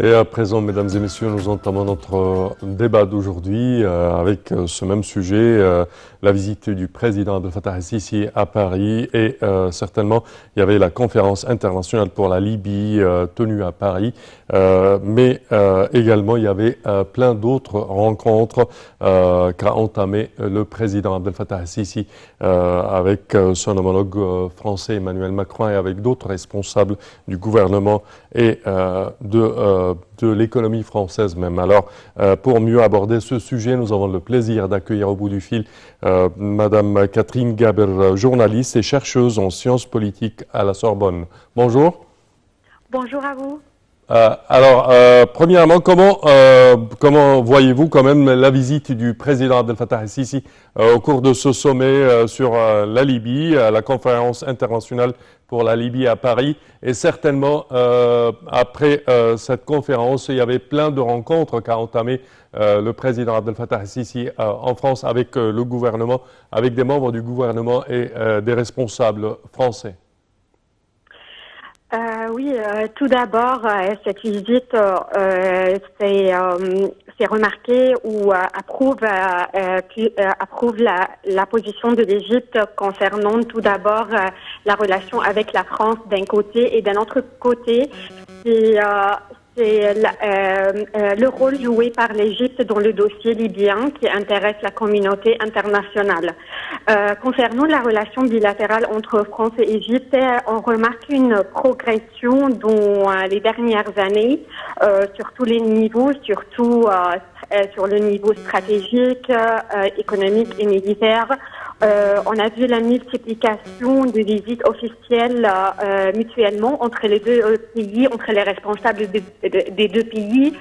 Et à présent, mesdames et messieurs, nous entamons notre débat d'aujourd'hui avec ce même sujet, la visite du président Abdel Fattah el-Sisi à Paris et certainement il y avait la conférence internationale pour la Libye tenue à Paris, mais également il y avait plein d'autres rencontres qu'a entamé le président Abdel Fattah el-Sisi avec son homologue français Emmanuel Macron et avec d'autres responsables du gouvernement et de l'économie française même. Alors, pour mieux aborder ce sujet, nous avons le plaisir d'accueillir au bout du fil Madame Catherine Gaber, journaliste et chercheuse en sciences politiques à la Sorbonne. Bonjour. Bonjour à vous. Premièrement, comment voyez-vous quand même la visite du président Abdel Fattah el-Sisi au cours de ce sommet sur la Libye, la conférence internationale pour la Libye à Paris, et certainement après cette conférence, il y avait plein de rencontres qu'a entamé le président Abdel Fattah el-Sisi en France avec le gouvernement, avec des membres du gouvernement et des responsables français. Oui, tout d'abord, cette visite s'est remarquée ou approuve la position de l'Égypte concernant tout d'abord la relation avec la France d'un côté et d'un autre côté, c'est le rôle joué par l'Égypte dans le dossier libyen qui intéresse la communauté internationale. Concernant la relation bilatérale entre France et Égypte, on remarque une progression dans les dernières années, sur tous les niveaux, surtout sur le niveau stratégique, économique et militaire. On a vu la multiplication de visites officielles mutuellement entre les deux pays, entre les responsables des deux pays.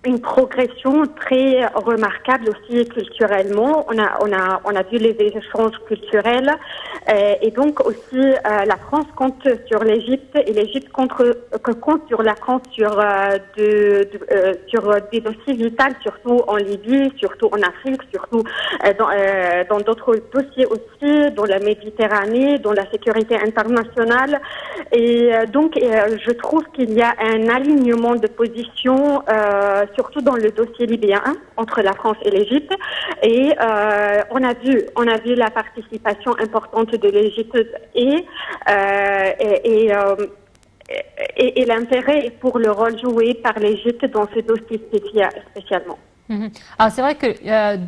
Une progression très remarquable aussi culturellement. On a vu les échanges culturels et donc aussi la France compte sur l'Égypte et l'Égypte compte sur la France sur des dossiers vitaux, surtout en Libye, surtout en Afrique, surtout dans d'autres dossiers aussi, dans la Méditerranée, dans la sécurité internationale. Et je trouve qu'il y a un alignement de positions surtout dans le dossier libyen entre la France et l'Égypte. Et on a vu la participation importante de l'Égypte et l'intérêt pour le rôle joué par l'Égypte dans ce dossier spécialement. Alors c'est vrai que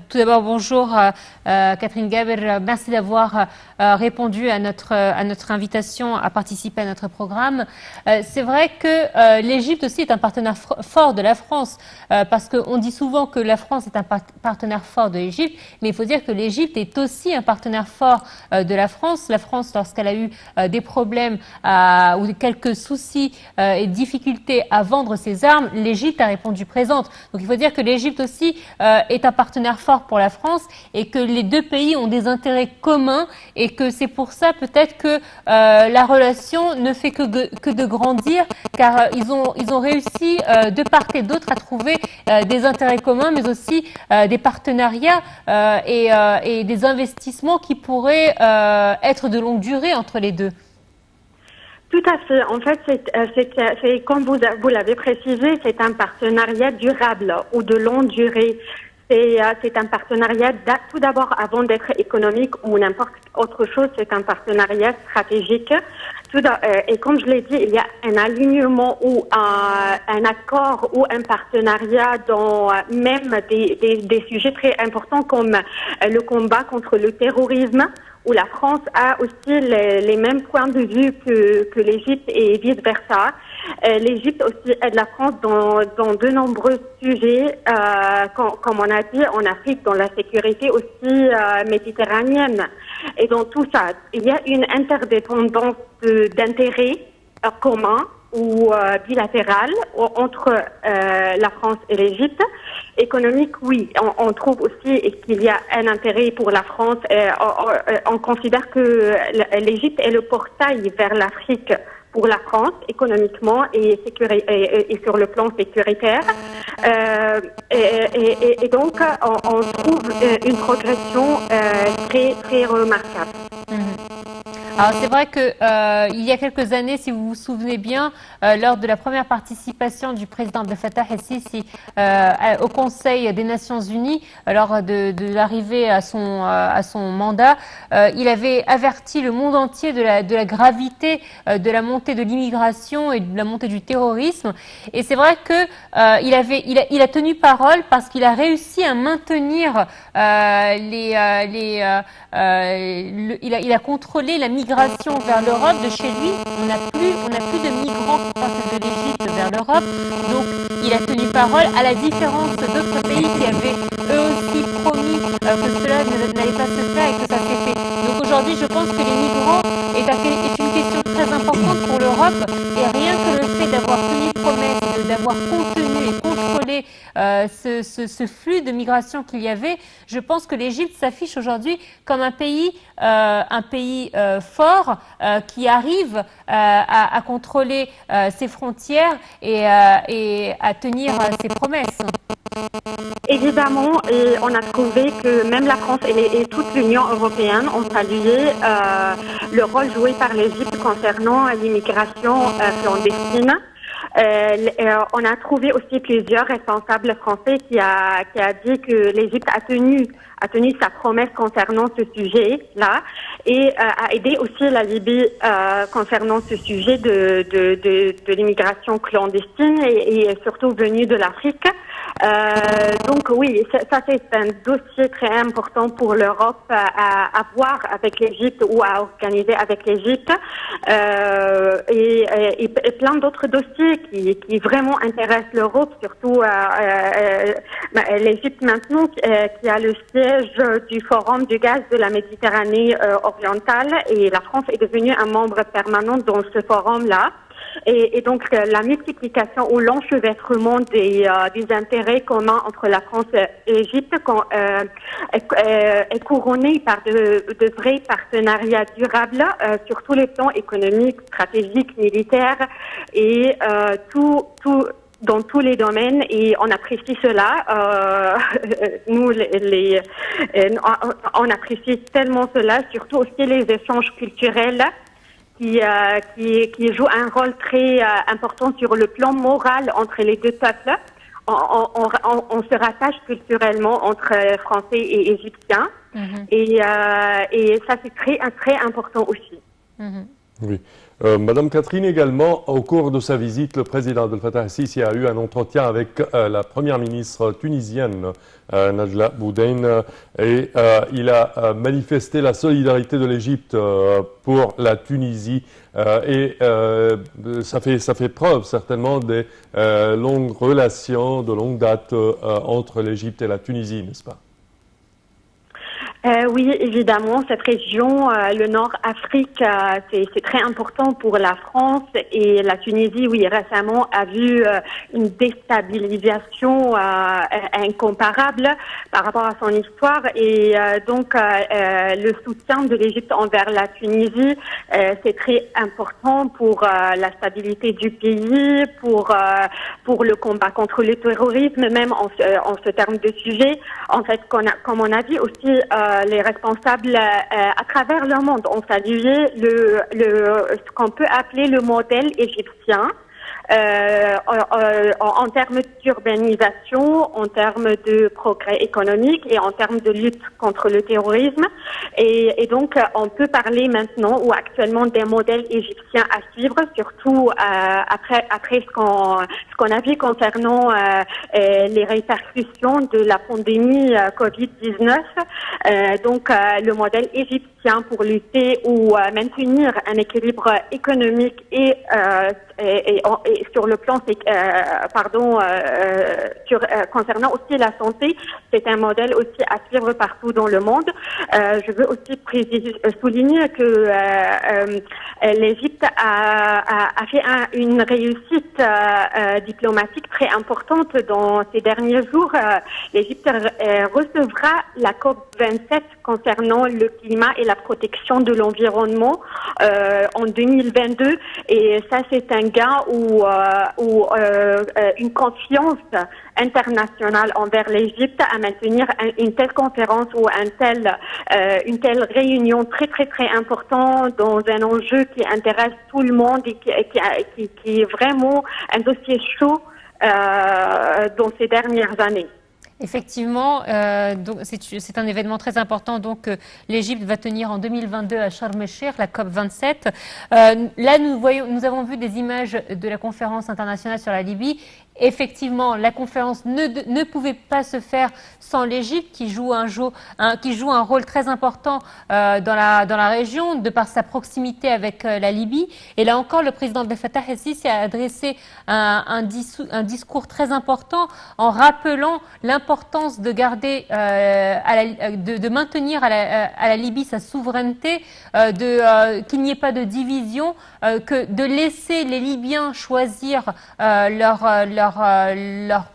tout d'abord bonjour Catherine Gaber, merci d'avoir répondu à notre invitation à participer à notre programme. C'est vrai que l'Égypte aussi est un partenaire fort de la France parce qu'on dit souvent que la France est un partenaire fort de l'Égypte, mais il faut dire que l'Égypte est aussi un partenaire fort de la France. La France, lorsqu'elle a eu des problèmes ou quelques soucis et difficultés à vendre ses armes, l'Égypte a répondu présente. Donc il faut dire que l'Égypte aussi est un partenaire fort pour la France et que les deux pays ont des intérêts communs et que c'est pour ça peut-être que la relation ne fait que de grandir car ils ont réussi de part et d'autre à trouver des intérêts communs mais aussi des partenariats et des investissements qui pourraient être de longue durée entre les deux. Tout à fait. En fait, c'est comme vous l'avez précisé, c'est un partenariat durable ou de longue durée. C'est un partenariat, tout d'abord, avant d'être économique ou n'importe autre chose, c'est un partenariat stratégique. Et comme je l'ai dit, il y a un alignement ou un accord ou un partenariat dans même des sujets très importants comme le combat contre le terrorisme, où la France a aussi les mêmes points de vue que l'Égypte et vice-versa. L'Égypte aussi aide la France dans de nombreux sujets, comme on a dit, en Afrique, dans la sécurité aussi méditerranéenne. Et dans tout ça, il y a une interdépendance d'intérêts communs ou bilatérale entre la France et l'Égypte. Économique, oui, on trouve aussi qu'il y a un intérêt pour la France. On considère que l'Égypte est le portail vers l'Afrique pour la France, économiquement et sur le plan sécuritaire. Et donc, on trouve une progression très, très remarquable. Alors c'est vrai que il y a quelques années, si vous vous souvenez bien, lors de la première participation du président Abdel Fattah el-Sisi au Conseil des Nations Unies, lors de l'arrivée à son mandat, il avait averti le monde entier de la gravité de la montée de l'immigration et de la montée du terrorisme. Et c'est vrai que il a tenu parole parce qu'il a réussi à maintenir il a contrôlé la migration vers l'Europe de chez lui. On n'a plus de migrants qui partent de l'Égypte vers l'Europe. Donc, il a tenu parole à la différence d'autres pays qui avaient eux aussi promis que cela n'allait pas se faire et que ça s'est fait. Donc aujourd'hui, je pense que les migrants est une question très importante pour l'Europe et rien que le fait d'avoir tenu promesse, d'avoir contenu et contrôlé ce flux de migration qu'il y avait, je pense que l'Égypte s'affiche aujourd'hui comme un pays fort qui arrive à contrôler ses frontières et à tenir ses promesses. Évidemment, et on a trouvé que même la France et toute l'Union européenne ont salué le rôle joué par l'Égypte concernant l'immigration clandestine. On a trouvé aussi plusieurs responsables français qui a dit que l'Égypte a tenu sa promesse concernant ce sujet-là et a aidé aussi la Libye concernant ce sujet de l'immigration clandestine et surtout venue de l'Afrique. Donc oui, ça c'est un dossier très important pour l'Europe à voir avec l'Égypte ou à organiser avec l'Égypte et plein d'autres dossiers qui vraiment intéressent l'Europe, surtout l'Égypte maintenant qui a le siège du Forum du gaz de la Méditerranée orientale et la France est devenue un membre permanent dans ce forum-là. Et donc la multiplication ou l'enchevêtrement des intérêts communs entre la France et l'Égypte est couronné par de vrais partenariats durables sur tous les plans économiques, stratégiques, militaires et dans tous les domaines et on apprécie cela. Nous, on apprécie tellement cela, surtout aussi les échanges culturels qui joue un rôle très important sur le plan moral entre les deux peuples. On se rattache culturellement entre Français et Égyptiens. Et ça, c'est très important aussi. Oui. Madame Catherine, également, au cours de sa visite, le président Abdel Fattah el-Sisi a eu un entretien avec la première ministre tunisienne, Najla Boudane, et il a manifesté la solidarité de l'Égypte pour la Tunisie. Et ça fait preuve certainement des longues relations de longue date entre l'Égypte et la Tunisie, n'est-ce pas? Oui, évidemment, cette région, le Nord-Afrique, c'est très important pour la France et la Tunisie, oui, récemment a vu une déstabilisation incomparable par rapport à son histoire et donc le soutien de l'Égypte envers la Tunisie, c'est très important pour la stabilité du pays, pour le combat contre le terrorisme, même en ce terme de sujet. En fait, comme on a dit aussi, les responsables à travers le monde ont salué ce qu'on peut appeler le modèle égyptien. En termes d'urbanisation, en termes de progrès économique et en termes de lutte contre le terrorisme. Et donc, on peut parler maintenant ou actuellement des modèles égyptiens à suivre, surtout après ce qu'on a vu concernant les répercussions de la pandémie Covid-19. Donc, le modèle égyptien pour lutter ou maintenir un équilibre économique et sur le plan concernant aussi la santé, c'est un modèle aussi à suivre partout dans le monde. Je veux aussi souligner que l'Égypte a fait une réussite diplomatique très importante dans ces derniers jours. L'Égypte recevra la COP27 concernant le climat et la protection de l'environnement en 2022 et ça c'est un gain ou une confiance internationale envers l'Égypte à maintenir une telle conférence ou une telle réunion très très très importante dans un enjeu qui intéresse tout le monde et qui est vraiment un dossier chaud dans ces dernières années. Effectivement, c'est un événement très important. Donc, l'Égypte va tenir en 2022 à Sharm el-Sheikh, la COP 27. Là, nous avons vu des images de la conférence internationale sur la Libye. Effectivement, la conférence ne pouvait pas se faire sans l'Égypte, qui joue un rôle très important dans la région, de par sa proximité avec la Libye. Et là encore, le président Abdel Fattah el-Sisi a adressé un discours très important en rappelant l'importance de garder, de maintenir à la Libye sa souveraineté, qu'il n'y ait pas de division, que de laisser les Libyens choisir leur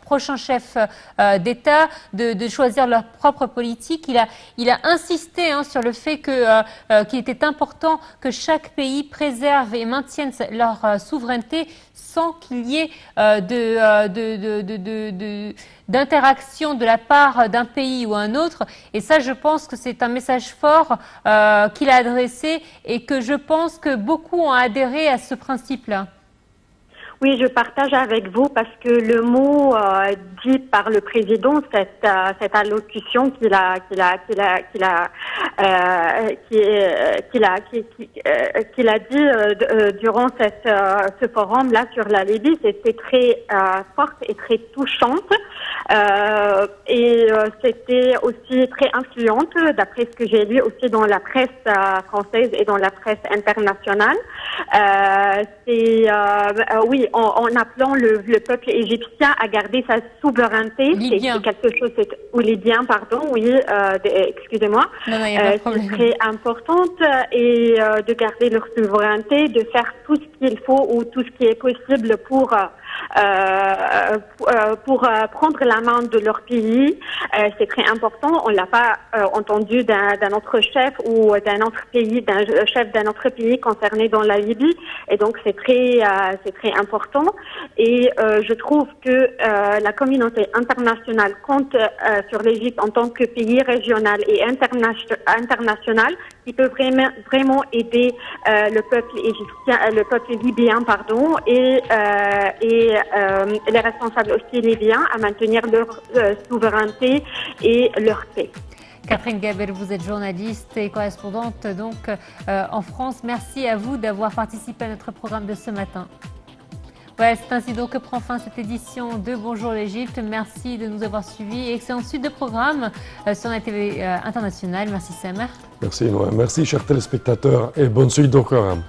prochain chef d'État, de choisir leur propre politique. Il a insisté sur le fait qu'il était important que chaque pays préserve et maintienne leur souveraineté sans qu'il y ait d'interaction de la part d'un pays ou un autre. Et ça, je pense que c'est un message fort qu'il a adressé et que je pense que beaucoup ont adhéré à ce principe-là. Oui, je partage avec vous parce que le mot dit par le président, cette allocution qu'il a dit durant ce forum-là sur la Libye, c'était très forte et très touchante. C'était aussi très influente, d'après ce que j'ai lu aussi dans la presse française et dans la presse internationale. Oui, en appelant le peuple égyptien à garder sa souveraineté, c'est quelque chose, ou libyen, pardon, oui, excusez-moi, c'est très importante, et de garder leur souveraineté, de faire tout ce qu'il faut ou tout ce qui est possible pour prendre la main de leur pays. C'est très important. On l'a pas entendu d'un autre chef ou d'un autre pays, d'un chef d'un autre pays concerné dans la Libye. Et donc c'est très important. Et je trouve que la communauté internationale compte sur l'Égypte en tant que pays régional et international qui peut vraiment aider le peuple égyptien, le peuple libyen, pardon, et les responsables aussi libyens à maintenir leur souveraineté et leur paix. Catherine Gaber, vous êtes journaliste et correspondante donc en France. Merci à vous d'avoir participé à notre programme de ce matin. Voilà, c'est ainsi donc que prend fin cette édition de Bonjour l'Égypte. Merci de nous avoir suivis. Excellente suite de programme sur la TV internationale. Merci Samer. Merci Noël. Merci chers téléspectateurs et bonne suite de programme.